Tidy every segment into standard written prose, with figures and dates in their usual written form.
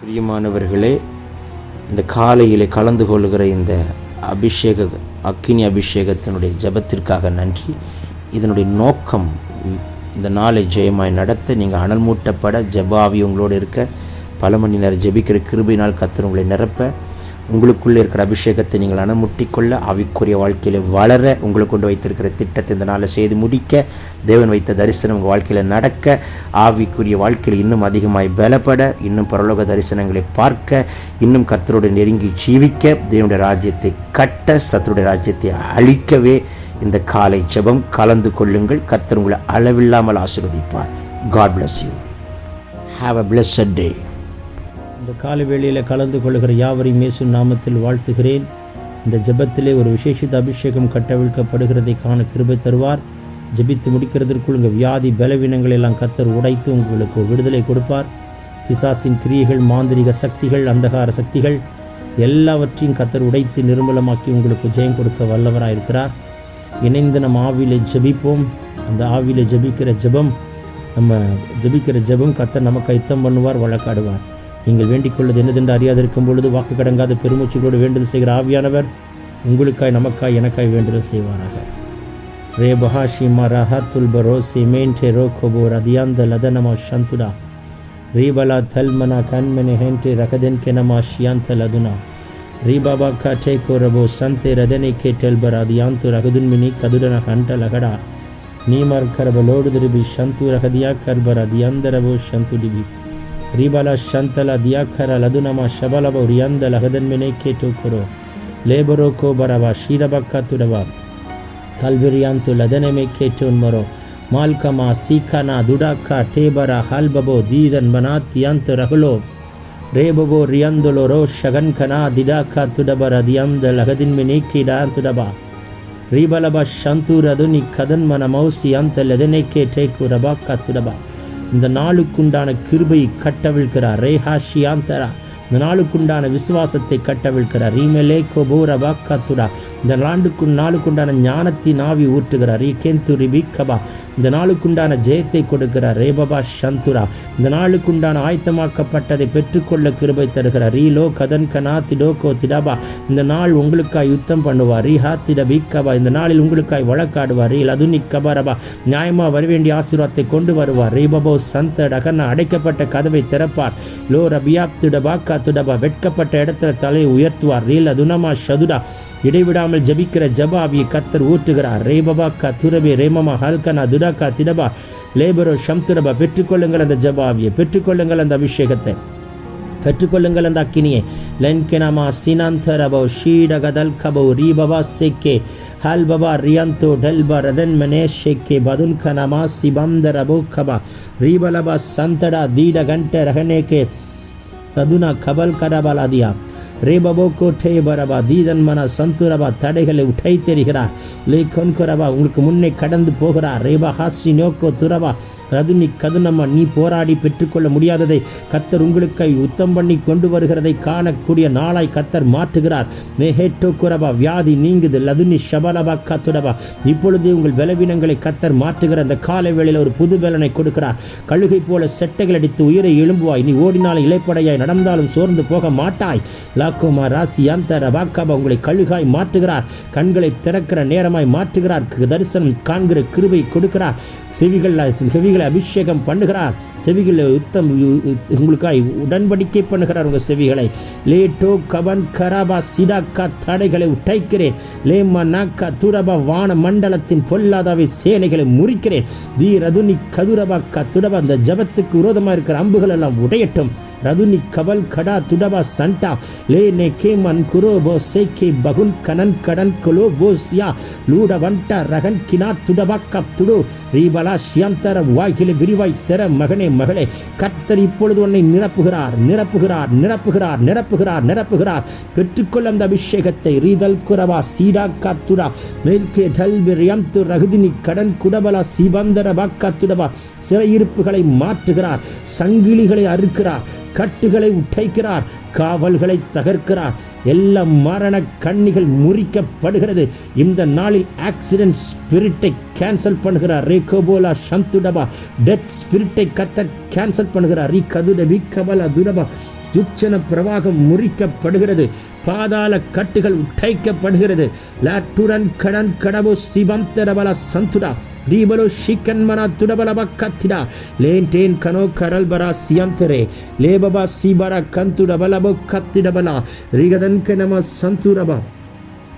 பிரியமானவர்களே, இந்த காலையிலே கலந்து கொள்கிற இந்த அக்கினி அபிஷேகத்தினுடைய ஜெபத்திற்காக நன்றி. இதனுடைய நோக்கம் இந்த நாளை ஜெயமாய் நடத்த, நீங்கள் அனல் மூட்டப்பட, ஜெபாவி உங்களோடு இருக்க, பல மணி நேரம் ஜெபிக்கிற கிருபையினால் கர்த்தர் உங்களை நிரப்ப, உங்களுக்குள்ளே இருக்கிற அபிஷேகத்தை நீங்கள் அனமுட்டிக்கொள்ள, ஆவிக்குரிய வாழ்க்கையில் வளர, உங்களுக்கு கொண்டு வைத்திருக்கிற திட்டத்தை இந்த நாளில் செய்து முடிக்க, தேவன் வைத்த தரிசனம் உங்கள் வாழ்க்கையில் நடக்க, ஆவிக்குரிய வாழ்க்கையில் இன்னும் அதிகமாய் பலப்பட, இன்னும் பரலோக தரிசனங்களை பார்க்க, இன்னும் கர்த்தரோடு நெருங்கி ஜீவிக்க, தேவனுடைய ராஜ்யத்தை கட்ட, சத்துருடைய ராஜ்யத்தை அழிக்கவே இந்த காலை ஜெபம் கலந்து கொள்ளுங்கள். கர்த்தர் உங்களை அளவில்லாமல் ஆசீர்வதிப்பார். God bless you. Have a blessed day. இந்த காலை வேளையில் கலந்து கொள்கிற யாவரையும் இயேசு நாமத்தில் வாழ்த்துகிறேன். இந்த ஜெபத்திலே ஒரு விசேஷித்த அபிஷேகம் கட்டவிழ்க்கப்படுகிறதை காண கிருபை தருவார். ஜெபித்து முடிக்கிறதற்குள் உங்கள் வியாதி பலவீனங்கள் எல்லாம் கர்த்தர் உடைத்து உங்களுக்கு விடுதலை கொடுப்பார். பிசாசின் கிரியைகள், மாந்திரிக சக்திகள், அந்தகார சக்திகள் எல்லாவற்றையும் கர்த்தர் உடைத்து நிர்மூலமாக்கி உங்களுக்கு ஜெயம் கொடுக்க வல்லவராயிருக்கிறார். இணைந்து நம்ம ஆவியிலே ஜெபிப்போம். அந்த ஆவியிலே ஜெபிக்கிற ஜெபம் கர்த்தர் நமக்கு யுத்தம் பண்ணுவார், வழக்காடுவார். நீங்கள் வேண்டிக் கொள்வது என்னதென்று அறியாதிருக்கும் பொழுது வாக்கு கடங்காத பெருமூச்சுகளோடு வேண்டுதல் செய்கிற ஆவியானவர் உங்களுக்காய், நமக்காய், எனக்காய் வேண்டுதல் செய்வாராக. ரே பஹாஷிமா ரஹத்துல் பரோசி மேன்டே ரோகோபோ ரதியாந்த லதனமா ஷந்துடா ரீபலா தல்மனா கண்மனே ஹென்டே ரகதன் கெனமா ஷியாந்த லதுனா ரீபாபா காட்டே கோரபோ சந்தே ரதனை கேட்டல்பர் அதியாந்து ரகதுன்மினி கதுடன ஹண்ட லகடா நீமர் கரபலோடு திருபி ஷந்து ரகதியா கர்பர் அதியந்தரபோ ஷந்துடிபி ரீபாலா ஷந்தல தியாக்கர லதுனமா ஷபலபோ ரியாந்த லகதன்மினை கேட்டோ கொரோ லேபரோ கோபரவா ஷீரபக்கா துடவா கல்விரியாந்து லதனமே கேட்டோன்மரோ மால்கமா சீக்கனா துடாக்கா டேபரா ஹல்பபோ தீதன் மனாத்தியாந்து ரகுலோ ரேபபோ ரியாந்தொலோ ரோ ஷகன்கனா திடாக்கா துடபர் அதியந்த லகதின்மினை கீடா துடபா ரீபலபா ஷந்தூரதுனி கதன்மன மௌசி அந்த லதனை கேட்டே குரபாக்கா துடபா. இந்த நாளுக்குண்டான கிருபை கட்டவிழ்கிறார். ரேஹாஷியாந்தரா இந்த நாளுக்குண்டான விசுவாசத்தை கட்டவிழ்கிறார். ரீமெலே கோபோரபா கத்துடா இந்த நாளுக்குண்டான ஞானத்தின் ஆவி ஊற்றுகிறார். ரீகேந்து ரிபிகபா இந்த நாளுக்குண்டான ஜெயத்தை கொடுக்கிறார். ரேபபா ஷந்துரா இந்த நாளுக்குண்டான ஆயத்தமாக்கப்பட்டதை பெற்றுக்கொள்ள கிருபை தருகிறார். ரீலோ கதன் கனா திடோகோ திடபா இந்த நாள் உங்களுக்காய் யுத்தம் பண்ணுவார். ரீஹா திடபிகபா இந்த நாளில் உங்களுக்காய் வழக்காடுவார். ரீல் அதுனி கபரபா நியாயமாக வரவேண்டிய ஆசீர்வாதத்தை கொண்டு வருவார். ரீபபோ சந்த டகன அடைக்கப்பட்ட கதவை திறப்பார். லோ ரபியாப் திடபாக்கா துடபா வெட்கப்பட்ட இடத்துல தலையை உயர்த்துவார். ரீல் அதுனமா ஷதுடா இடைவிடாமல் ஜபிக்கிற ஜபாவியை கர்த்தர் ஊற்றுகிறார். ரேபபா கா துரபே ரேமமா ஹல்கனா துடாக்கா திடபா லேபரோ ஷம்துடபா பெற்றுக்கொள்ளுங்கள் அந்த ஜபாவியை, பெற்றுக்கொள்ளுங்கள் அந்த அபிஷேகத்தை, பெற்றுக்கொள்ளுங்கள் அந்த அக்கினியை. லென்கெனமா சினாந்தரபோ ஷீடகதல் கபோ ரீபபா செக்கே ஹல்பபா ரியாந்தோ டல்பா ரதன் மனே ஷெக்கே பதுன்கனமா சிபந்தரபோ கபா ரீபலபா சந்தடா தீட கண்ட ரகனேகே ரதுனா கபல் கரபலாதியா ரேபபோ கோட்டே பரபா தீதன் மன சந்துரபா தடைகளை உடை தெரிகிறார். லே கொன்கரபா உங்களுக்கு முன்னே கடந்து போகிறார். ரேபா ஹாசி நோக்கோ துரபா ரதுனி கதுனம்மா நீ போராடி பெற்றுக்கொள்ள முடியாததை கர்த்தர் உங்களுக்காய் யுத்தம் பண்ணி கொண்டு வருகிறதை காணக்கூடிய நாளாய் கர்த்தர் மாற்றுகிறார். மேஹேட்டோ குரபா வியாதி நீங்குது. லதுனி ஷபலபா கத்துடபா இப்பொழுது உங்கள் பலவீனங்களை கர்த்தர் மாற்றுகிற அந்த காலை வேளையில் ஒரு புது பலனை கொடுக்கிறார். கழுகை போல செட்டைகள் அடித்து உயிரை எழும்புவாய். நீ ஓடினாலும் இலைப்படையாய் நடந்தாலும் சோர்ந்து போக மாட்டாய். லாக்குமா ராசி அந்த ரபாக்காபா உங்களை கழுகாய் மாற்றுகிறார். கண்களை திறக்கிற நேரமாய் மாற்றுகிறார். தரிசனம் காண்கிற கிருபை கொடுக்கிறார். செவிகளை அபிஷேகம் பண்ணுகிறார். செவிகளை யுத்தம் உங்களுக்காய் உடன்படிக்கை பண்ணுகிறார். உங்கள் செவிகளை லேட்டோ கவன் கராபா சிடாக்கா தடைகளை உடைக்கிறேன். லேமா நாக்கா துரபா வான மண்டலத்தின் பொல்லாதாவை சேனைகளை முறிக்கிறேன். தீ ரதுனி கதுரபா கத்துடபா அந்த ஜபத்துக்கு விரோதமாக இருக்கிற அம்புகள் எல்லாம் உடையட்டும். ரதுனி கவல் கடா துடபா சண்டா லே நே கேமன் குரோபோ சேக்கே பகுன் கனன் கடன் கொலோ போசியா லூட வண்டா ரகன் கினா துடபா கப் துடு ரீபலா ஷியந்தர வாய்களை விரிவாய் தர மகனே மகளே கர்த்தர் இப்பொழுது உன்னை நிரப்புகிறார் நிரப்புகிறார் நிரப்புகிறார் நிரப்புகிறார் நிரப்புகிறார். பெற்றுக்கொள்ள அந்த அபிஷேகத்தை. ரீதல் குரவா சீடா காத்துடா மேல்கே டல்பிரியம் து ரகுதினி கடன் குடபலா சிபந்தர பாக்கத்துடபா சிறையிருப்புகளை மாற்றுகிறார். சங்கிலிகளை அறுக்கிறார். கட்டுகளை உடைக்கிறார், காவல்களை தகர்க்கிறார். எல்லா மரண கண்ணிகள் முறிக்கப்படுகிறது. இந்த நாளில் ஆக்சிடென்ட் ஸ்பிரிட்டை கேன்சல் பண்ணுகிறார். ரேகோபோலா சந்துடபா டெத் ஸ்பிரிட்டை கத்தர் கேன்சல் பண்ணுகிறார். ரீகதுடபி கபலா துடபா துச்சன பிரவாகம் முறிக்கப்படுகிறது. பாதாள கட்டுகள் உடைக்கப்படுகிறது. லாட்டுடன் கடன் கடபோ சிபம் தடபல சந்துடா ரீபலோ ஷிக்கன்மனா துடபலப கத்திடா லேன்டேன் கனோ கரல்பரா சியந்தரே லேபபா சிபரா கந்துடபலபோ கத்திடபலா ரிகதன் கனம சந்துரபா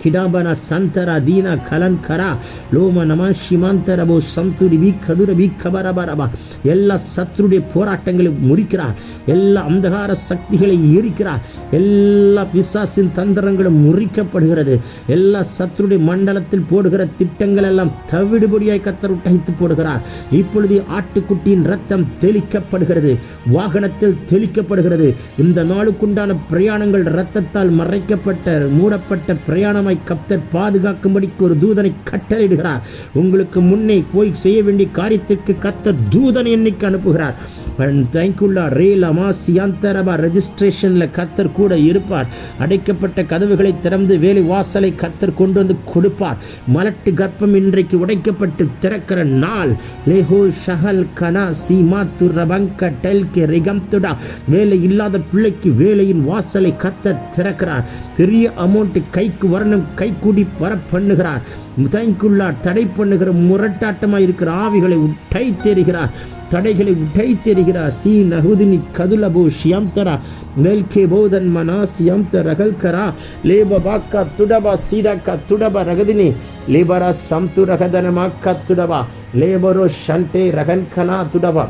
கிடாபன சந்தரா தீனா கலன்கரா லோம நம ஷிமாந்தரபோ சந்துரிபி கதுரபி கபரபரபா எல்லா சத்துருடைய போராட்டங்களை முறிக்கிறார். எல்லா அந்தகார சக்திகளை எரிக்கிறார். எல்லா பிசாசின் தந்திரங்களும் முறிக்கப்படுகிறது. எல்லா சத்துருடைய மண்டலத்தில் போடுகிற திட்டங்கள் எல்லாம் தவிடுபடியாய் கத்தர் உடைத்து போடுகிறார். இப்பொழுது ஆட்டுக்குட்டியின் ரத்தம் தெளிக்கப்படுகிறது, வாகனத்தில் தெளிக்கப்படுகிறது. இந்த நாளுக்குண்டான பிரயாணங்கள் இரத்தத்தால் மறைக்கப்பட்ட மூடப்பட்ட பிரயாணம் கர்த்தர் பாதுகாக்கும்படிக்கு ஒரு தூதனை கட்டளையிடுகிறார். உங்களுக்கு முன்னே போய் செய்ய வேண்டிய காரியத்திற்கு கர்த்தர் தூதனை எண்ணிக்கை அனுப்புகிறார். ரெஜிஸ்ட்ரேஷன்ல கர்த்தர் கூட இருப்பார். அடைக்கப்பட்ட கதவுகளை திறந்து வேலை வாசலை கர்த்தர் கொண்டு வந்து கொடுப்பார். மலட்டு கர்ப்பம் இன்றைக்கு உடைக்கப்பட்டு திறக்கிற நாள். வேலை இல்லாத பிள்ளைக்கு வேலையின் வாசலை கர்த்தர் திறக்கிறார். பெரிய அமௌண்ட் கைக்கு வரணும், கை கூடி வர பண்ணுகிறார். தடை பண்ணுகிற முரட்டாட்டமாக இருக்கிற ஆவிகளை உடை தெரிகிறார். தடைகளை உடை தெரிகிறார். சி நகுதினி கதுலபோ ஷியம்தரா மெல்கே போதன் மனா சியம்த ரகல்கரா லேபபாக்கா துடபா சீடாக்கா துடபா ரகதினி லேபரா சம்து ரகதனமாக்கா துடபா லேபரோ ஷண்டே ரகன்கனா துடபா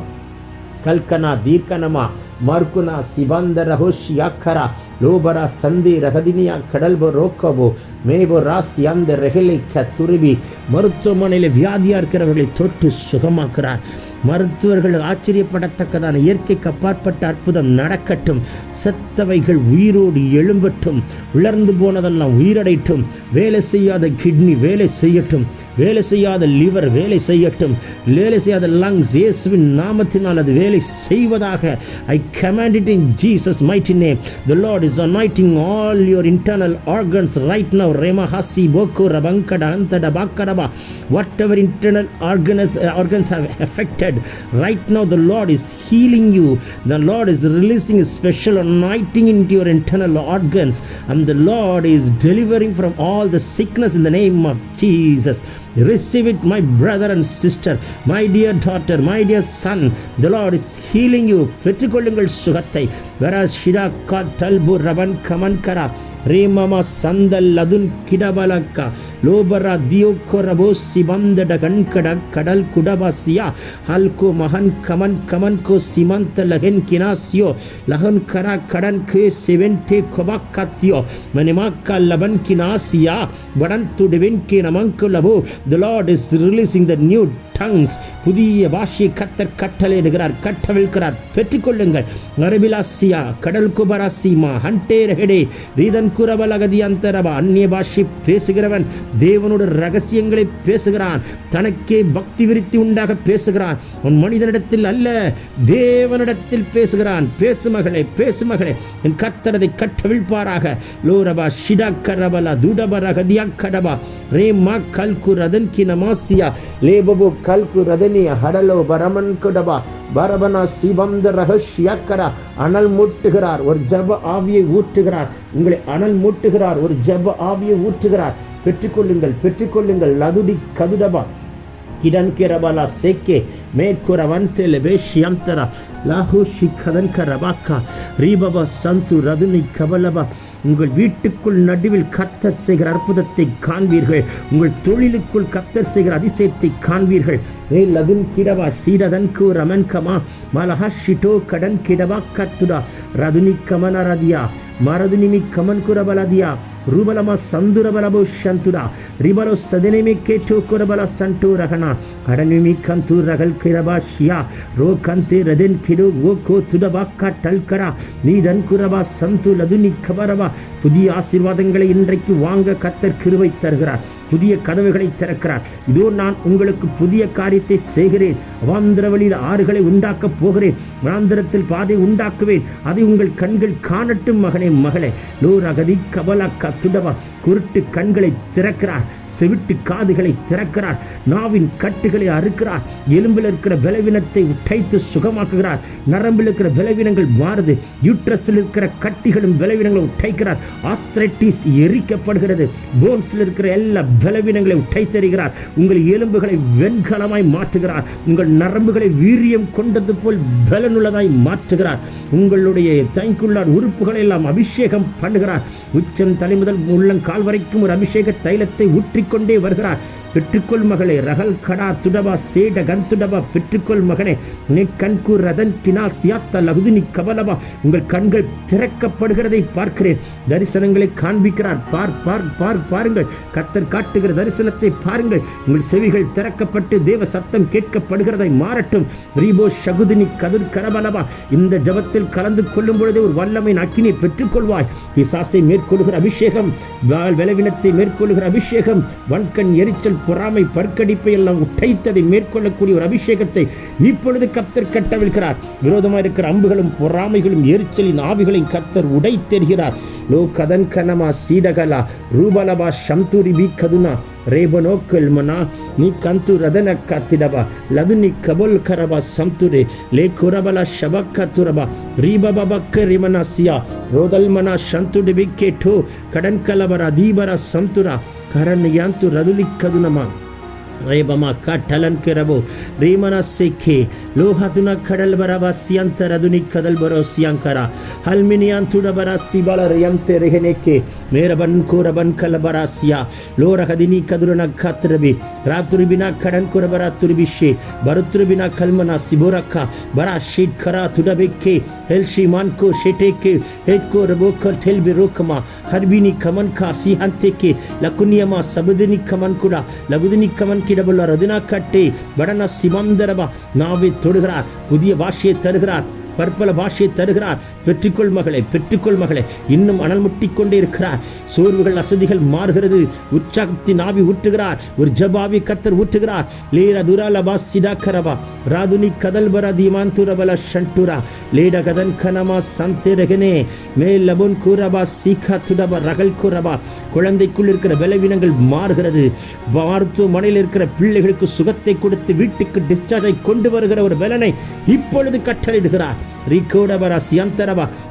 கல்கனா தீர்க்கனமா மார்க்குனா சிபந்த ரஹோஷியாக்கரா லோபரா சந்தி ரகதினியா கடல்போ ரோக்கபோ மேபோ ராசி அந்த ரெகலை துருவி மருத்துவமனையில் வியாதியா இருக்கிறவர்களை தொட்டு சுகமாக்குறார். மருத்துவர்கள் ஆச்சரியப்படத்தக்கதான இயற்கைக்கு அப்பாற்பட்ட அற்புதம் நடக்கட்டும். செத்தவைகள் உயிரோடு எழும்பட்டும். உலர்ந்து போனதெல்லாம் உயிரடைட்டும். வேலை செய்யாத கிட்னி வேலை செய்யட்டும். வேலை செய்யாத லிவர் வேலை செய்யட்டும். வேலை செய்யாத லங்ஸ் இயேசுவின் நாமத்தினால் அது வேலை செய்வதாக. I command it in Jesus' mighty name. The Lord is anointing all your internal organs right now. Rema hasi boko rabankada antada bakadaba. Whatever internal organs have affected, right now the Lord is healing you. The Lord is releasing a special anointing into your internal organs, and the Lord is delivering from all the sickness in the name of Jesus. Receive it, my brother and sister, my dear daughter, my dear son. The Lord is healing you. பெற்றுக்கொள்ளுங்கள் சுகத்தை. whereas shidaka talbu raban kamankara ரேமமா Santhal அதுன் கிடபலக்கா லோபரா தியோக்கரபோ சிபந்தட கண்கட கடல் குடபாசியா ஹல்கோ மகன் come on கமன்கோ சிமந்த லகன் கினாசியோ லகன் கரா கடன் கே செவன்டே கொபாக்கத்தியோ மனிமாக்கா லபன் கினாசியா வடன்துடுவென் கே நமங்கு லபோ. The Lord is releasing the new tongues. புதிய பாஷை கத்தர் கட்டளையிடுகிறார், கட்டவிழ்கிறார். பெற்றுக்கொள்ளுங்கள். அரபிலாசியா கடல் குபராசிமா ஹண்டே ரஹெடே ரீதன் குரபலகதி அந்தரபா. அந்நிய பாஷை பேசுகிறவன் தேவனோட ரகசியங்களை பேசுகிறான். தனக்கே பக்தி விருத்தி உண்டாக பேசுகிறான். உன் மனிதனிடத்தில் அல்ல, தேவனிடத்தில் பேசுகிறான். பேசு மகளே, பேசு மகளே, என் கத்தரதை கட்டவிழ்ப்பாராக. லோரபா ஷிடாக்கரபலா துடபரகதியா கடபா ரேமா கல்கு ரதன் கினமாசியா லேபபு கல்கு ரதனியா ஹடலோ பரமன் குடபா பரபனா சிபந்த ரகஷ்யக்கரா. அனல் மூட்டுகிறார், ஒரு ஜப ஆவியை ஊற்றுகிறார். உங்களை அனல் மூட்டுகிறார், ஒரு ஜப ஆவியை ஊற்றுகிறார். பெற்றுக்கொள்ளுங்கள், பெற்றுக்கொள்ளுங்கள். லதுடி கதுடபா கிடன் கிரபலா சேக்கே மேற்குற வந்தேல வேஷ்யந்தரா லாஹூ ஷிகதன் கரபாக்கா ரீபபா சந்து ரதுனி கபலபா. உங்கள் வீட்டுக்குள் நடுவில் கர்த்தர் செய்கிற அற்புதத்தை காண்பீர்கள். உங்கள் தொழிலுக்குள் கர்த்தர் செய்கிற அதிசயத்தை காண்பீர்கள். லதுன் கிடவா சீடதன் கு ரமன் கமா மலஹா ஷிட்டோ கடன் கிடவா கத்துடா ரதுனி கமன ரதியா மரதுனிமி கமன் குரபலதியா ரூபலமா சந்துரபலபோ ஷந்துடா ரிபலோ சதனிமி கேட்டோ குரபல சண்டு ரகனா கடனிமி கந்து ரகல் கிரபா ஷியா ரோ கந்தே ரதன் கிடோ ஓ கோ துடபா கட்டல்கரா நீதன் குரபா சந்து லதுனி கபரபா. புதிய ஆசீர்வாதங்களை இன்றைக்கு வாங்க கர்த்தர் கிருபை தருகிறார். புதிய கதவுகளை திறக்கிறார். இதோ நான் உங்களுக்கு புதிய காரியத்தை செய்கிறேன். அவாந்திர வழியில் ஆறுகளை உண்டாக்கப் போகிறேன். வனாந்திரத்தில் பாதை உண்டாக்குவேன். அதை உங்கள் கண்கள் காணட்டும் மகனே மகளே. லோரகதி கபலக்கா துடவா. குருட்டு கண்களை திறக்கிறார். செவிட்டு காதுகளை திறக்கிறார். நாவின் கட்டுகளை அறுக்கிறார். எலும்பில் இருக்கிற பலவீனத்தை உடைத்து சுகமாக்குகிறார். நரம்பில் இருக்கிற பலவீனங்கள் மாறுது. யூட்ரஸில் இருக்கிற கட்டிகளும் பலவீனங்களை உடைக்கிறார். ஆர்த்ரைட்டிஸ் எரிக்கப்படுகிறது. போன்ஸில் இருக்கிற எல்லா பலவீனங்களை உடைத்தெறிகிறார். உங்கள் எலும்புகளை வெண்கலமாய் மாற்றுகிறார். உங்கள் நரம்புகளை வீரியம் கொண்டது போல் பலனுள்ளதாய் மாற்றுகிறார். உங்களுடைய தைக்குள்ளார் உறுப்புகளை எல்லாம் அபிஷேகம் பண்ணுகிறார். உச்சம் தலை முதல் உள்ளங்கால் வரைக்கும் ஒரு அபிஷேக தைலத்தை ஊற்றிக்கொண்டே வருகிறார். பெற்றுக்கொள் மகளே. ரகல் கடா துடபா சேட கந்துடபா. பெற்றுக்கொள் மகனே. நீ கண்கு ரதன் கினா சியாத்த லகுதினி கபலபா. உங்கள் கண்கள் திறக்கப்படுகிறதை பார்க்கிறேன். தரிசனங்களை காண்பிக்கிறார். பாருங்கள். கர்த்தர் காட்டுகிற தரிசனத்தை பாருங்கள். உங்கள் செவிகள் திறக்கப்பட்டு தேவ சத்தம் கேட்கப்படுகிறதை மாறட்டும். ரீபோ ஷகுதினி கதிர் கரபலபா. இந்த ஜபத்தில் கலந்து கொள்ளும் பொழுதே ஒரு வல்லமை அக்கினியை பெற்றுக்கொள்வாய். பிசாசை மேற்கொள்கிற அபிஷேகம், பலவீனத்தை மேற்கொள்கிற அபிஷேகம், வன்கண் எரிச்சல், பொறாமை, பற்கடிப்பை எல்லாம் உடைத்ததை மேற்கொள்ளக்கூடிய ஒரு அபிஷேகத்தை இப்பொழுது கர்த்தர் கட்டவிழ்கிறார். விரோதமாக இருக்கிற அம்புகளும் பொறாமைகளும் எரிச்சலின் ஆவிகளையும் கர்த்தர் உடைத்தெறிகிறார். லோ கதன் கனமா சீடகலா ரூபலபா சம்துரி பி கதுனா ரேபனோக்கல் மனா நீ கந்து ரதன காத்திடபா லதுனி கபோல் கரபா சம்துரே லே குரபலா ஷபக்க துரபா ரீபபக்க ரிமனாசியா ரோதல் மனா சந்துடி பிக்கேட்டோ கடன் கலபரா தீபரா சம்துரா கரன் யாந்து ரதுலி கதுனமா ರೇಬಮ ಕಟಲನ್ ಕೆರಬೋ ರೀಮನ ಸಿಕ್ಕಿ ಲೋಹತುನ ಕಡಲ್ ಬರಬ ಸಿಯಂತರ ದುನಿ ಕದಲ್ ಬರೋ ಸಿಯಂಕರ ಹಲ್ಮಿನಿಯಾನ್ ತುಡಬರ ಸಿಬಲ ರಿಯಂತೆ ರೆಹನೆಕ್ಕೆ ಮೇರಬನ್ ಕೋರಬನ್ ಕಲಬರ ಸಿಯಾ ಲೋರಹದಿನಿ ಕದುರನ ಕತ್ರಬಿ ರಾತುರಿಬಿನ ಕಡನ್ ಕೊರಬರ ತುರಿಬಿಶೆ ಬರುತುರಿಬಿನ ಕಲ್ಮನ ಸಿಬೋರಕ್ಕ ಬರ ಶೀಟ್ ಖರ ತುಡಬೆಕ್ಕೆ ಹೆಲ್ಶಿ ಮಾನ್ಕೋ ಶೆಟೆಕ್ಕೆ ಹೆಡ್ಕೋ ರಬೋಕ ಟೆಲ್ಬಿ ರೋಕಮ ಹರ್ಬಿನಿ ಕಮನ್ ಕಾ ಸಿಹಂತೆಕ್ಕೆ ಲಕುನಿಯಮ ಸಬದಿನಿ ಕಮನ್ ಕೂಡ ಲಗುದಿನಿ ಕಮನ್ கிடபுள்ள ரதினா கட்டி வடன சிவந்தரபா நாவை தொடுகிறார். புதிய பாஷையை தருகிறார். பற்பல பாஷையை தருகிறார். பெற்றுக்கொள் மகளே, பெற்றுக்கொள் மகளே. இன்னும் அனல் முட்டிக்கொண்டே இருக்கிறார். சோர்வுகள் அசதிகள் மாறுகிறது. உற்சாகத்தின் ஆவி ஊற்றுகிறார். ஒரு ஜபாவி கத்தர் ஊற்றுகிறார். லேர துராலபா சிடாக்கரபா ராதுனி கதல்பரா தீமாந்துரபல ஷண்டுரா லேட கதன் கனமா சந்தேரகனே மேல் லபோன் கூரபா சீகா துடபா ரகல் கூரபா. குழந்தைக்குள் இருக்கிற பலவீனங்கள் மாறுகிறது. மருத்துவமனையில் இருக்கிற பிள்ளைகளுக்கு சுகத்தை கொடுத்து வீட்டுக்கு டிஸ்சார்ஜை கொண்டு வருகிற ஒரு பலனை இப்பொழுது கட்டளையிடுகிறார்.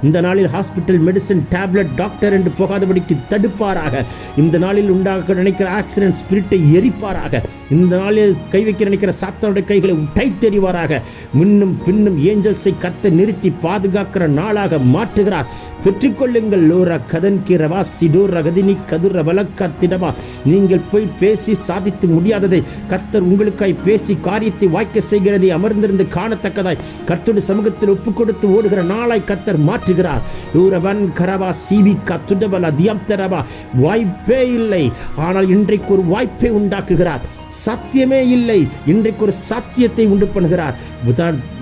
இந்த நாளில் ஹாஸ்பிட்டல் மெடிசின் டேப்லெட் டாக்டர் என்று போகாதபடிக்கு தடுப்பாராக. இந்த நாளில் உண்டாக நினைக்கிற ஆக்சிடென்ட் ஸ்பிரிட்டை எரிப்பாராக. இந்த நாளில் கை வைக்க நினைக்கிற சாத்தானுடைய கைகளை உடைத்தெறிவாராக. முன்னும் பின்னும் ஏஞ்சல்ஸை கத்த நிறுத்தி பாதுகாக்கிற நாளாக மாற்றுகிறார். பெற்றுக்கொள்ளுங்கள். லோரா கதன் கிரவா சிடோர் ரகதினி கதுர வலக்கத்திடவா. நீங்கள் போய் பேசி சாதித்து முடியாததை கர்த்தர் உங்களுக்காய் பேசி காரியத்தை வாய்க்க செய்கிறதை அமர்ந்திருந்து காணத்தக்கதாய் கர்த்தருடைய சமூகத்தில் ஒப்பு கொடுத்து ஓடுகிற நாளாய் கர்த்தர் மாற்றுகிறார். லூரவன் கரவா சிவி கத்துடபல தியம்தரவா. வாய்ப்பே இல்லை, ஆனால் இன்றைக்கு ஒரு வாய்ப்பை உண்டாக்குகிறார். சாத்தியமே இல்லை, இன்றைக்கு ஒரு சாத்தியத்தை உண்டு பண்ணுகிறார்.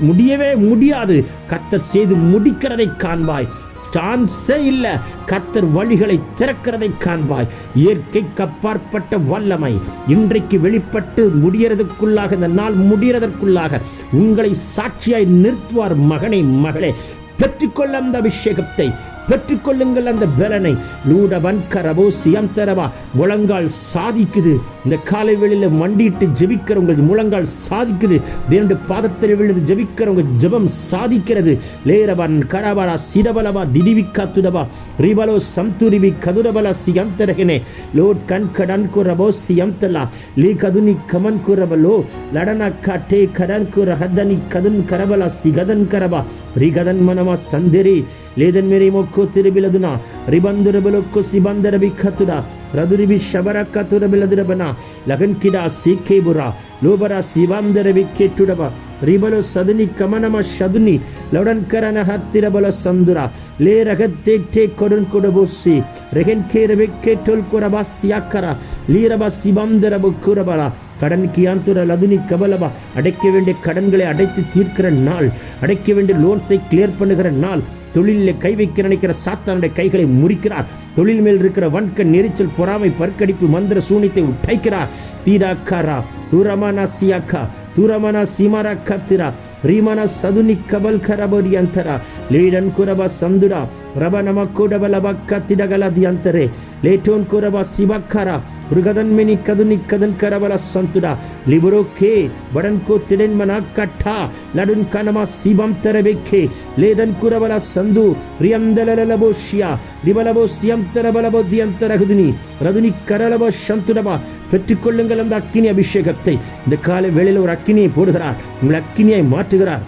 முடியவே முடியாது, கர்த்தர் செய்து முடிக்கிறதை காண்பாய். சான்ஸே இல்லை, கர்த்தர் வழிகளை திறக்கிறதை காண்பாய். இயற்கைக்கு அப்பாற்பட்ட வல்லமை இன்றைக்கு வெளிப்பட்டு முடியறதுக்குள்ளாக, இந்த நாள் முடியறதற்குள்ளாக உங்களை சாட்சியாய் நிறுத்துவார். மகனே மகளே, பெற்றுக்கொள்ள அந்த அபிஷேகத்தை, பெற்றுக்கொள்ளுங்கள் அந்த பலனை. லூடவன் கரபோ சியம் தரவா. முழங்கால் சாதிக்குது. இந்த காலை வேளையில் மண்டிட்டு ஜெபிக்கிறவங்க முழங்கால் சாதிக்குது. தேவனுடைய பாதத்தில் விழுந்து ஜெபிக்கிறவங்க ஜெபம் சாதிக்கிறது. லேரவன் கரபரா சிடபலவா திடிவிக்கா துடவா ரிபலோ சம்துரிபி கதுரபல சியம் தரகனே லோட் கண் கடன் குரபோ சியம் தலா லீ கதுனி கமன் குரபலோ லடன காட்டே கடன் குர ஹதனி கதுன் கரபலா சிகதன் கரபா ரிகதன் மனமா சந்தேரி லேதன் மேரி மோக்கோ திருபிலதுனா ரிபந்துரபலோக்கோ சிபந்தரபி கத்துடா ரதுரிபி ஷபரக்க துரபிலதுரபனா லகன் கிடா சீக்கேபுரா லோபரா சிவாந்தரபி கேட்டுடபா ரிபலோ சதுனி கமனம ஷதுனி லவுடன் கரன ஹத்திரபல சந்துரா லே ரகத்தே டே கொடன் கொடபோசி ரெகன் கேரபே கேட்டோல் கொரபா சியாக்கரா லீரபா சிவாந்தரபு குரபலா கடன் கியாந்துர லதுனி கபலபா. அடைக்க வேண்டிய கடன்களை அடைத்து தீர்க்கிற நாள், அடைக்க வேண்டிய லோன்ஸை கிளியர் பண்ணுகிற நாள், தொழிலில் கை வைக்க நினைக்கிற சாத்தானுடைய கைகளை முறிக்கிறார். தொழில் மேல் இருக்கிற வன்கண், நெரிச்சல், பொறாமை, பற்கடிப்பு, மந்திர சூனியத்தை உடைக்கிறார். தீடாக்காரா துரமனா சியாக்கா துரமனா சிமரா கத்திரா ரீமனா சதுனி கபல் கரபோரி அந்தரா லேடன் குரபா சந்துடா ரப நமக்கூடபலப கத்திடகலதி அந்தரே லேட்டோன் குரபா சிவக்கரா ருகதன்மினி கதுனி கதன் கரபல சந்துடா லிபரோ கே படன் கோ திடன் மனா கட்டா லடுன் கனமா சிபம் தரபெக்கே லேதன் குரபல சந்து ரியந்தலலபோஷியா ரிபலபோ சியம் தரபலபோ தியந்தரகுதுனி ரதுனி கரலபோ சந்துடபா. பெற்றுக்கொள்ளுங்கள் அந்த அக்கினி அபிஷேகத்தை. இந்த காலை வேளையில் ஒரு அக்கினியை போடுகிறார். உங்கள் அக்கினியை மாற்றுகிறார்.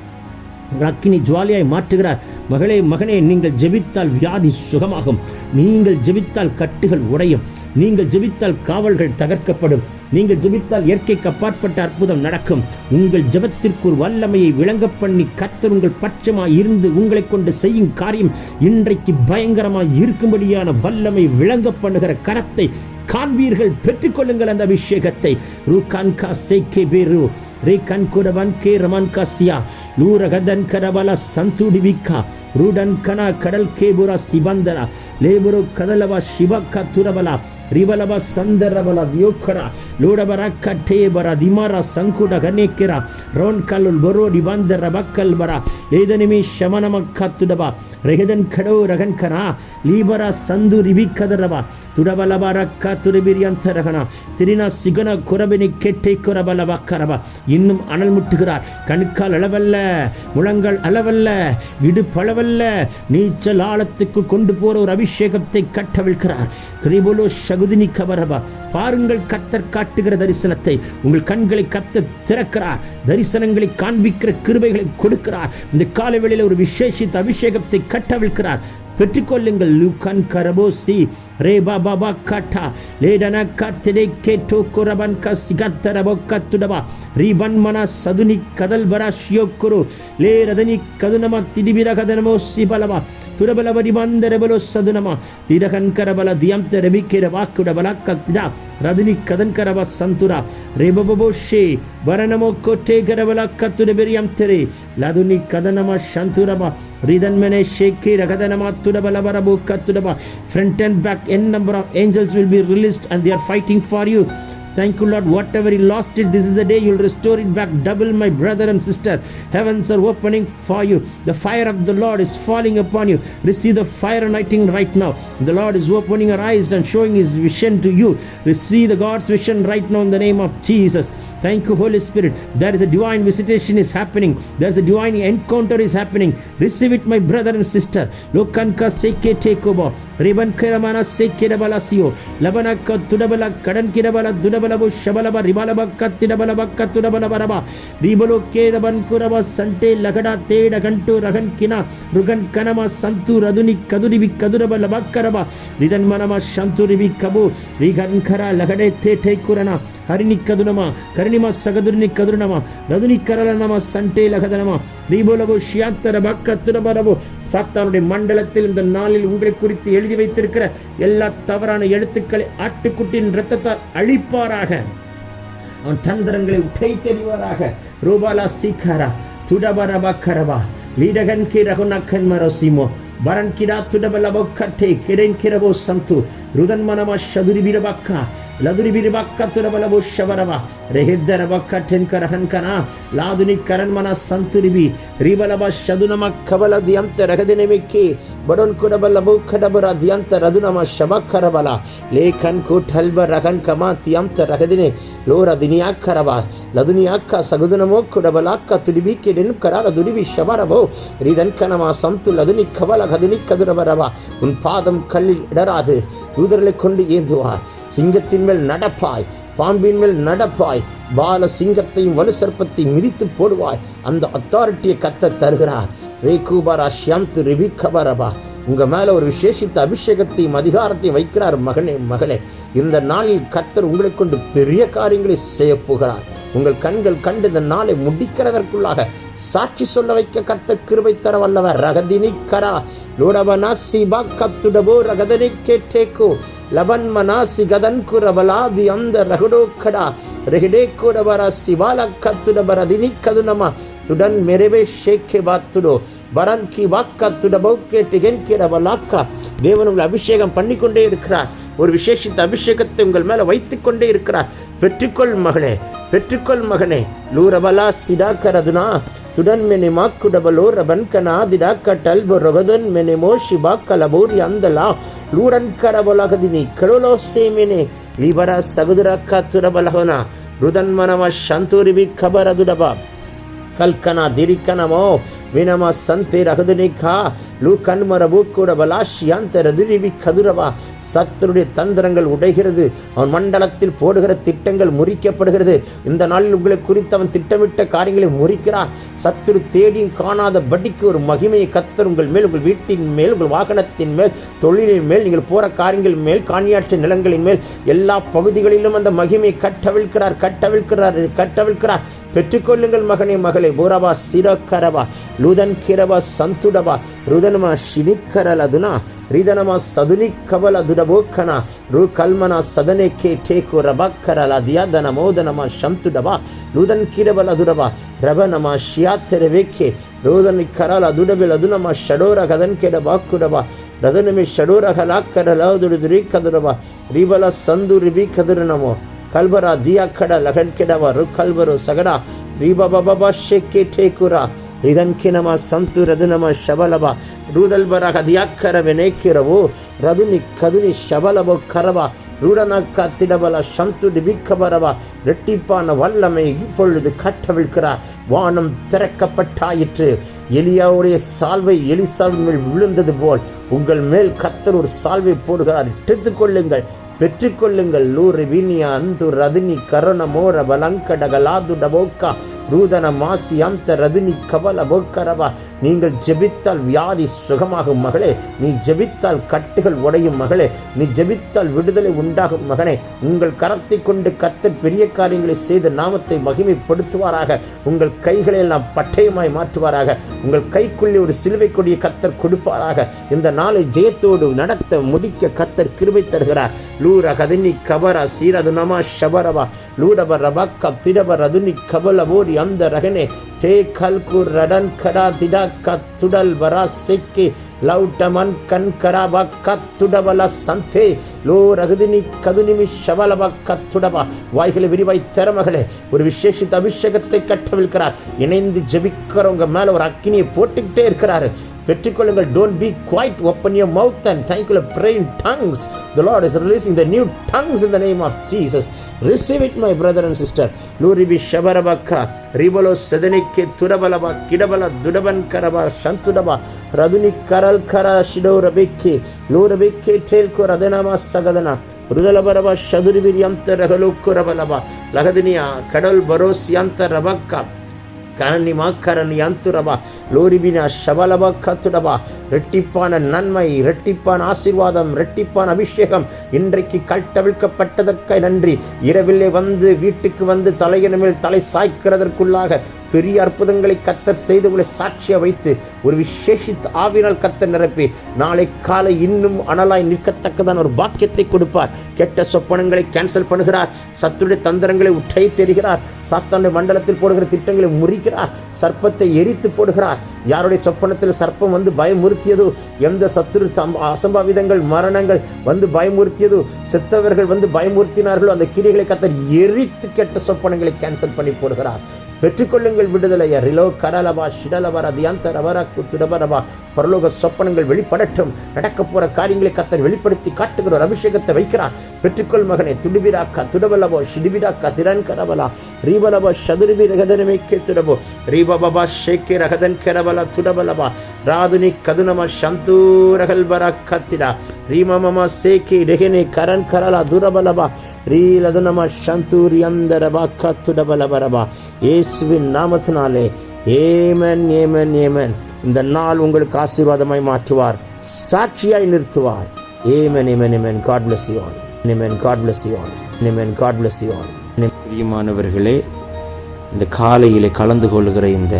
உங்கள் அக்கினி ஜுவாலியாய் மாற்றுகிறார். மகளே, மகனே, நீங்கள் ஜெபித்தால் வியாதி சுகமாகும். நீங்கள் ஜெபித்தால் கட்டுகள் உடையும். நீங்கள் ஜெபித்தால் காவல்கள் தகர்க்கப்படும். நீங்கள் ஜெபித்தால் இயற்கைக்கு அப்பாற்பட்ட அற்புதம் நடக்கும். உங்கள் ஜெபத்திற்கு ஒரு வல்லமையை விளங்க பண்ணி கர்த்தர் உங்கள் பட்சமாய் இருந்து உங்களை கொண்டு செய்யும் காரியம் இன்றைக்கு பயங்கரமாய் இருக்கும்படியான வல்லமை விளங்க பண்ணுகிற கரத்தை காண்பீர்கள். பெற்றுக்கொள்ளுங்கள் அந்த அபிஷேகத்தை. ரூகான்கா சேக்கே பேரு ரேகன் குடவன் கே ரமன் காசியா லூரகதன் கரபல சந்துடிவிக்கா ரூடன் கனா கடல் கேபுரா சிபந்தரா லேபுரு கதலவா சிவக்கா துரபலா ரிபலவா சந்தரபலா வியோக்கரா லூடபரா கட்டேபரா திமாரா சங்குட கனேக்கிரா ரோன் கல்லுல் பரோ ரிபந்தர பக்கல் பரா லேதனிமி ஷமனமக்கா துடபா ரெகதன் கடோ ரகன் கரா லீபரா சந்து ரிபிக்கதரபா துடபலபரக்கா துரபிரியந்தரகனா திரினா சிகன குரபினி கெட்டே குரபலவா கரபா. இன்னும் அனல் முட்டுகிறார். கணுக்கால் அளவல்ல, முழங்கால் அளவல்ல, இடுப்பளவல்ல, நீச்சல் ஆழத்துக்கு கொண்டு போற ஒரு அபிஷேகத்தை கட்டவிழ்கிறார். கிரிபோலோ சகுதினி கபரபா. பாருங்கள் கர்த்தர் காட்டுகிற தரிசனத்தை. உங்கள் கண்களை கர்த்தர் திறக்கிறார். தரிசனங்களை காண்பிக்கிற கிருபைகளை கொடுக்கிறார். இந்த காலவெளியில் ஒரு விசேஷித்த அபிஷேகத்தை கட்டவிழ்கிறார். பெற்றுக்கொள்ளுங்கள். லூகன் கரபோசி ரேபா பாபா காட்டா லேடன கத்திடே கேட்டோ குரபன் கசிகத்தரபோ கத்துடபா ரீபன் மன சதுனி கதல் பராஷியோக்குரு லே ரதனி கதுனம திடிபிர கதனமோ சிபலவா துரபலவ ரிபந்தரபலோ சதுனமா திரகன் கரபல தியம்த ரபிக்கிற வாக்குடபல கத்திடா ரதுனி கதன் கரப சந்துரா ரேபபோஷே வரணமோ Kotte கரபல கத்துடபெரியம் தெரே லதுனி கதனம சந்துரபா ரிதன்மனே ஷேக்கே ரகதனமா துடபலபரபோ கத்துடபா. Front and back n number of angels will be released and they are fighting for you. Thank you, Lord. Whatever you lost it, this is the day you'll restore it back double, my brother and sister. Heavens are opening for you. The fire of the Lord is falling upon you. Receive the fire anointing right now. The Lord is opening your eyes and showing His vision to you. Receive the God's vision right now in the name of Jesus. Thank you, Holy Spirit. There is a divine visitation is happening. There is a divine encounter is happening. Receive it, my brother and sister. Lokanka seke tekobo. Riban keramana seke dabalasio. Labanaka tudabala kadan kirabala dudabalabu shabalaba ribalaba katidabala katudabalabaraba. Ribalo kedaban kuraba sante lagada teda gantu ragan kina rugan kanama santu raduni kaduribi kadurabala bakaraba. Ridan manama shanturibi kabu. Rigan kara lagade te kurana. Harini kadunama. கர்ணிமா சகதுர்னி கதுர்ணமா ரதுனி கரலனமா சண்டே லகதனமா ரீபோலபோ ஷியாத்தர பக்கத்துரபரபோ. சாத்தானுடைய மண்டலத்தில் இந்த நாளில் உங்களை குறித்து எழுதி வைத்திருக்கிற எல்லா தவறான எழுத்துக்களை ஆட்டுக்குட்டியின் இரத்தத்தால் அழிப்பாராக. அவன் தந்திரங்களை உடை தெரிவாராக. ரூபாலா சீக்காரா துடபரபா கரபா லீடகன் கி ரகுனக்கன் மரோசிமோ பரன் கிடா துடபலபோ கட்டே கிடன் கிரபோ சந்து ருதன் மனமா ஷதுரி பிரபக்கா லதுரி பிரபக்கா துடபலபோ ஷவரவா ரெஹித்தர பக்கட்டென் கரஹன்கனா லாதுனி கரன்மனா சந்துரிபி ரிபலபா ஷதுனம கபல தியம்த ரகதினமிக்கி படொன் குடபலபோ கடபரா தியம்த ரதுனம ஷபக்கரபலா லேகன் குட்டல்ப ரகன் கமா தியம்த ரகதினே லோர தினியா கரபா லதுனியாக்கா சகுதுனமோ குடபலாக்கா துடிபி கிடன் கரா லதுரிபி ஷவரபோ ரிதன் கனமா சந்து லதுனி கபல கதுனி கதுரபரவா. உன் பாதம் கல்லில் இடராது. தூதர்களை கொண்டு ஏந்துவார். சிங்கத்தின் மேல் நடப்பாய், பாம்பின் மேல் நடப்பாய், பால சிங்கத்தையும் வலு சர்ப்பத்தையும் மிதித்து போடுவாய். அந்த அத்தாரிட்டியை கர்த்தர் தருகிறார். ரேகூபரா ஷியாம்து ரிபிகபரபா. உங்க மேல ஒரு விசேஷித்த அபிஷேகத்தையும் அதிகாரத்தையும் வைக்கிறார். மகனே, மகளே, இந்த நாளில் கர்த்தர் உங்களை கொண்டு பெரிய காரியங்களை செய்ய போகிறார். உங்கள் கண்கள் கண்டு இந்த நாளை முடிக்கிறதற்குள்ளாக சாட்சி சொல்ல வைக்க கர்த்தர் கிருபை தர வல்லவர். ரகதினி கரா லோடபனாசி பாக்கத்துடபோ ரகதனி கேட்டேக்கோ லபன் மனாசி கதன் குரபலாதி அந்த ரகுடோ கடா ரெஹிடே குரபரா சிவால கத்துடபரதினி கதுனமா துடன் மெரவே ஷேக்கே பாத்துடோ பரன்கி வாக்கா துடபௌக்கே டிகென்கிறவலாக்கா. தேவன் உங்களை அபிஷேகம் பண்ணிக்கொண்டே இருக்கிறார். ஒரு விசேஷித்த அபிஷேகத்தை உங்கள் மேல வைத்துக் கொண்டே இருக்கிறார். பெற்றுக்கொள் மகனே, பெற்றுக்கொள் மகனே. லூரபலா சிடாக்கரதுனா துடன் மெனி மாக்குடபலோ ரபன்கனா திடாக்க டல்போ ரகதன் மெனி மோஷி பாக்கலபோரி அந்தலா லூரன் கரபலகதினி கடலோ சேமெனே லிபரா சகுதுரக்கா துரபலகனா ருதன் மனம சந்தூரிபி கபரதுடபா கல்கனா திரிக்கனமோ வினம சந்தே ரகதுனிகா லூ கண்மரபு கூட பலாஷியாந்தரதுரிபி கதுரவா. சத்துருடைய தந்திரங்கள் உடைகிறது. அவன் மண்டலத்தில் போடுகிற திட்டங்கள் முறிக்கப்படுகிறது. இந்த நாளில் உங்களை குறித்து அவன் திட்டமிட்ட காரியங்களை முறிக்கிறார். சத்துரு தேடியும் காணாத படிக்கு ஒரு மகிமையை கர்த்தர் உங்கள் மேல், உங்கள் வீட்டின் மேல், உங்கள் வாகனத்தின் மேல், தொழிலின் மேல், நீங்கள் போற காரியங்கள் மேல், காணியாற்று நிலங்களின் மேல், எல்லா பகுதிகளிலும் அந்த மகிமையை கட்டவிழ்க்கிறார், கட்டவிழ்க்கிறார், கட்டவிழ்க்கிறார். பெற்றுக்கொள்ளுங்கள் மகனே, மகளே. பூரபா சிரக்கரபா லூதன் கிரபா சந்துடபா ருதனமா ஷினிக்கரலதுனா ரிதனமா சதுனி கபல துடபோக்கனா ரு கல்மனா சதனே கே டேக்கு ரபக்கரல தியாதன மோதனமா சந்துடபா லூதன் கிரபல துடபா ரபனமா ஷியாத்தரவேக்கே ரோதனி கரல துடபில் அதுனமா ஷடோர கதன் கெட பாக்குடபா ரதனமே ஷடோர கலாக்கரல துடுதுரி கதுரபா ரிபல சந்து ரிபி கதுரனமோ கல்பரா தியா கட லகன் கெடவா ரு கல்பரு சகடா ரிபபபா ஷெக்கே டேக்குரா ரிதன்கினமா சந்து ரதுனமா ஷபலபா ரூதல்பரக தியாக்கரவெனேக்கிரவோ ரதுனி கதுனி ஷபலபோ கரவா ரூடனக்கா திடபல சந்து டிபிக்கபரவா. ரெட்டிப்பான வல்லமை இப்பொழுது கட்டவிழ்க்கிறார். வானம் திறக்கப்பட்டாயிற்று. எலியாவுடைய சால்வை எலிசாவின் மேல் விழுந்தது போல் உங்கள் மேல் கர்த்தர் ஒரு சால்வை போடுகிறார். எடுத்துக்கொள்ளுங்கள், பெற்றுக்கொள்ளுங்கள். லூரி வீனியா அந்து ரதினி கரண மோர பலங்கடகலாது டபோக்கா ரூதன மாசி அந்த ரதினி கபல போக்கரவா. நீங்கள் ஜெபித்தால் வியாதி சுகமாகும் மகளே. நீ ஜெபித்தால் கட்டுகள் உடையும் மகளே. நீ ஜெபித்தால் விடுதலை உண்டாகும் மகனே. உங்கள் கரத்தை கொண்டு கர்த்தர் பெரிய காரியங்களை செய்த நாமத்தை மகிமைப்படுத்துவாராக. உங்கள் கைகளை எல்லாம் பட்டயமாய் மாற்றுவாராக. உங்கள் கைக்குள்ளே ஒரு சிலுவை கொடிய கர்த்தர் கொடுப்பாராக. இந்த நாளை ஜெயத்தோடு நடத்த முடிக்க கர்த்தர் கிருபை தருகிறார். லூர கதினி கபரா சீரது நமா ஷபரவா லூடப ரபக்க திடப ரதுனி கபலவோரி அந்த ரகனே டே கல்கு ரடன் கடா திடா கத்துடல் வரா செக்கே லவுட்டமன் கண் கராபா கத்துடபல சந்தே லோ ரகுதினி கதுனிமி ஷபலபா கத்துடபா. வாய்களை விரிவாய் திறமகளே. ஒரு விசேஷித்த அபிஷேகத்தை கட்டவிழ்க்கிறார். இணைந்து ஜெபிக்கிறவங்க மேல ஒரு அக்கினியை போட்டுக்கிட்டே இருக்கிறாரு. பெற்றுக்கொள்ளுங்கள். Don't be quiet. Open your mouth and thank you. Pray in tongues. The Lord is releasing the new tongues in the name of Jesus. Receive it, my brother and sister. Luribi shabarabakka ribolo sedenike turabalaba kidabala dudaban karaba shantudaba raduni karal kara shidorabeke lurabeke telko radanama sagadana rudalabaraba shaduribiriyanta ragalukurabalaba lagadiniya kadal barosyanta rabakka கரணிமா கரணி அந்துரபா லோரிபினா ஷபலபா கத்துடபா. ரெட்டிப்பான நன்மை, ரெட்டிப்பான ஆசீர்வாதம், ரெட்டிப்பான அபிஷேகம் இன்றைக்கு கட்டவிழ்க்கப்பட்டதற்காக நன்றி. இரவிலே வந்து வீட்டுக்கு வந்து தலையின் மேல் தலை சாய்க்கிறதற்குள்ளாக பெரிய அற்புதங்களை கர்த்தர் செய்து உங்களை சாட்சியா வைத்து ஒரு விசேஷித்த ஆவினால் கர்த்தர் நிரப்பி நாளை காலை இன்னும் அனலாய் நிற்கத்தக்கதான ஒரு பாக்கியத்தை கொடுப்பார். கெட்ட சொப்பனங்களை கேன்சல் பண்ணுகிறார். சத்துடைய தந்திரங்களை உற்றை தெரிகிறார். சாத்தானுடைய மண்டலத்தில் போடுகிற திட்டங்களை முறிக்கிறார். சர்ப்பத்தை எரித்து போடுகிறார். யாருடைய சொப்பனத்தில் சர்ப்பம் வந்து பயமுறுத்தியதோ, எந்த சத்துரு அசம்பாவிதங்கள் மரணங்கள் வந்து பயமுறுத்தியதோ, செத்தவர்கள் வந்து பயமுறுத்தினார்களோ அந்த கிரிகளை கர்த்தர் எரித்து கெட்ட சொப்பனங்களை கேன்சல் பண்ணி போடுகிறார். பெற்றுக்கொள்ளுங்கள் விடுதலையா. ரிலோ கடலபா ஷிடலபர தியாந்தரபர குத்துடபரபா. பரலோக சொப்பனங்கள் வெளிப்படட்டும். நடக்க போற காரியங்களை கர்த்தர் வெளிப்படுத்தி காட்டுகிற ஒரு அபிஷேகத்தை வைக்கிறார். பெற்றுக்கொள் மகனே. துடிபிராக்கா துடபலபோ ஷிடிபிராக்கா திரன் கரபலா ரீபலபா ஷதுரிபி ரகதனமேக்கே துடபோ ரீபபா ஷேக்கே ரகதன் கரபலா துடபலபா ராதுனி கதுனம சந்தூரகல்பர கத்திடா ரீமம சேக்கே ரெகனே கரன் கரலா துரபலபா ரீலதுனம சந்தூரி அந்தரபா கத்துடபலபரபா. இயேசுவின் நாமத்தினாலே ஏமன் ஏமன் ஏமன். இந்த நாள் உங்களுக்கு ஆசீர்வாதமாய் மாற்றுவார், சாட்சியாய் நிறுத்துவார். Amen amen amen. God bless you all. Amen. God bless you all. Amen. God bless you all. பிரியமானவர்களே, இந்த காலையிலே கலந்து கொள்கிற இந்த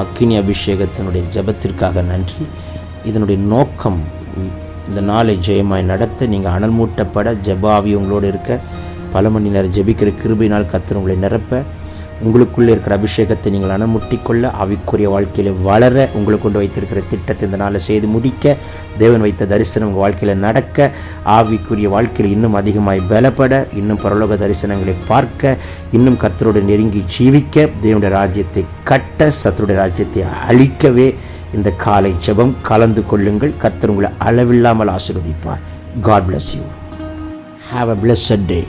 அக்கினி அபிஷேகத்தினுடைய ஜெபத்திற்காக நன்றி. இதனுடைய நோக்கம் இந்த நாளை ஜெயமாய் நடத்த, நீங்கள் அனல் மூட்டப்பட, ஜெபாவி உங்களோடு இருக்க, பல மணி நேரம் ஜெபிக்கிற கிருபையினால் கர்த்தர் உங்களை நிரப்ப, உங்களுக்குள்ளே இருக்கிற அபிஷேகத்தை நீங்கள் அணமுட்டிக்கொள்ள, ஆவிக்குரிய வாழ்க்கையில் வளர, உங்களுக்கு கொண்டு வைத்திருக்கிற திட்டத்தை இந்த நாளில் செய்து முடிக்க, தேவன் வைத்த தரிசனம் உங்கள் வாழ்க்கையில் நடக்க, ஆவிக்குரிய வாழ்க்கையில் இன்னும் அதிகமாய் பலப்பட, இன்னும் பரலோக தரிசனங்களை பார்க்க, இன்னும் கர்த்தரோடு நெருங்கி ஜீவிக்க, தேவனுடைய ராஜ்யத்தை கட்ட, சத்துருடைய ராஜ்யத்தை அழிக்கவே இந்த காலை ஜெபம் கலந்து கொள்ளுங்கள். கர்த்தர் உங்களை அளவில்லாமல் ஆசீர்வதிப்பார். God bless you. Have a blessed day.